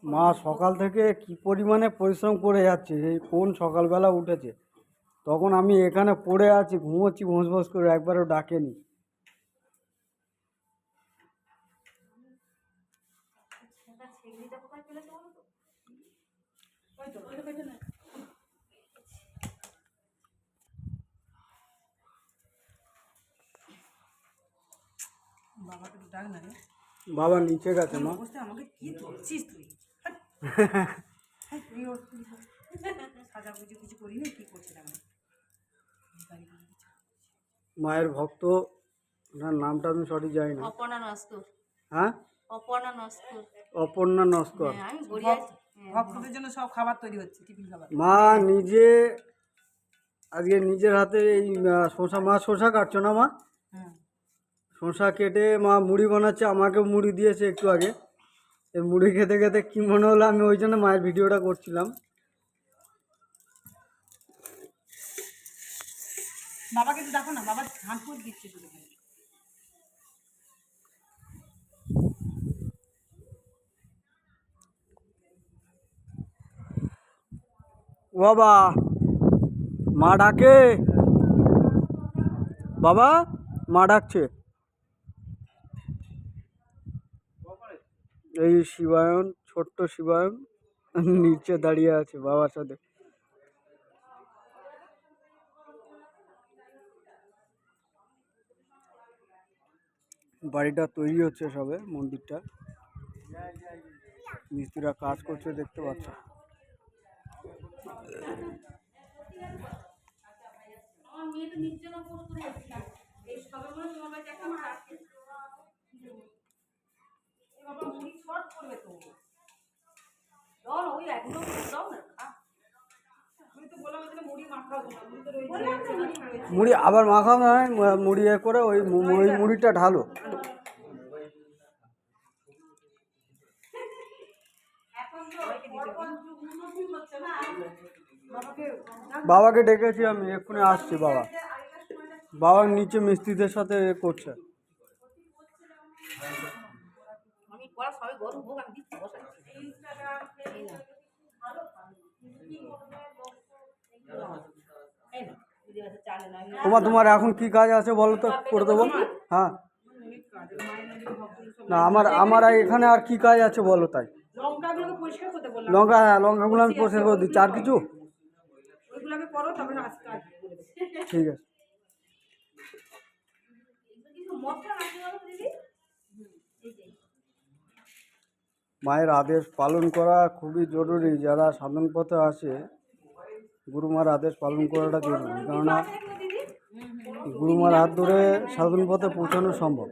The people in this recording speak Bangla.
মা সকাল থেকে কি পরিমাণে পরিশ্রম করে যাচ্ছে, এই কোন সকালবেলা উঠেছে। তখন আমি এখানে পড়ে আছি, ঘুমোচ্ছি ভোঁস ভোঁস করে, একবারও ডাকেনি। বাবা নিচে গেছে মা। আমাকে কি ধরছিস তুই? সাজাগুজি কিছু করিনি, কি করছিলাম? মায়ের ভক্ত, ওনার নামটা আমি সঠিক জানি না। অপর্ণা নস্কর। হ্যাঁ, অপর্ণা নস্কর। অপর্ণা নস্কর। হ্যাঁ, আমি গড়িয়া ভক্তদের জন্য সব খাবার তৈরি হচ্ছে, টিফিন খাবার। মা নিজে আজকে নিজের হাতে এই শসা কাটছো না মা? হ্যাঁ, শসা কেটে মা মুড়ি বানাচ্ছে, আমাকেও মুড়ি দিয়েছে একটু আগে। এই মুড়ি খেতে খেতে কি মনে হলো, আমি ওই জন্য মায়ের ভিডিওটা করছিলাম। বাবাকে তো দেখো না, বাবা হাত করে দিচ্ছে শুধু। বাবা মা ডাকে, বাবা মা ডাকছে। এই শিবায়ন, ছোট্ট শিবায়ন নিচে দাঁড়িয়ে আছে বাবার সাথে। বাড়িটা তৈরি হচ্ছে সবে, মন্দিরটা মিস্ত্রিরা কাজ করছে, দেখতে পাচ্ছ। মুড়ি আবার মাখাও না, মুড়ি এ করে ওই মুড়িটা ঢালো। বাবাকে ডেকেছি আমি, এক্ষুনি আসছি। বাবার নিচে মিস্ত্রিদের সাথে করছে। তোমার এখন কি কাজ আছে বলো তো, করে দেবো। হ্যাঁ না, আমার এখানে আর কি কাজ আছে বলো। তাই লঙ্কা, হ্যাঁ লঙ্কাগুলো আমি পরিষ্কার করে দিচ্ছি। আর কিছু? ঠিক আছে। মায়ের আদেশ পালন করা খুবই জরুরি। যারা সাধন পথে আসে, গুরুমার আদেশ পালন করাটা জরুরি, কেননা গুরুমার হাত ধরে সাধন পথে পৌঁছানো সম্ভব।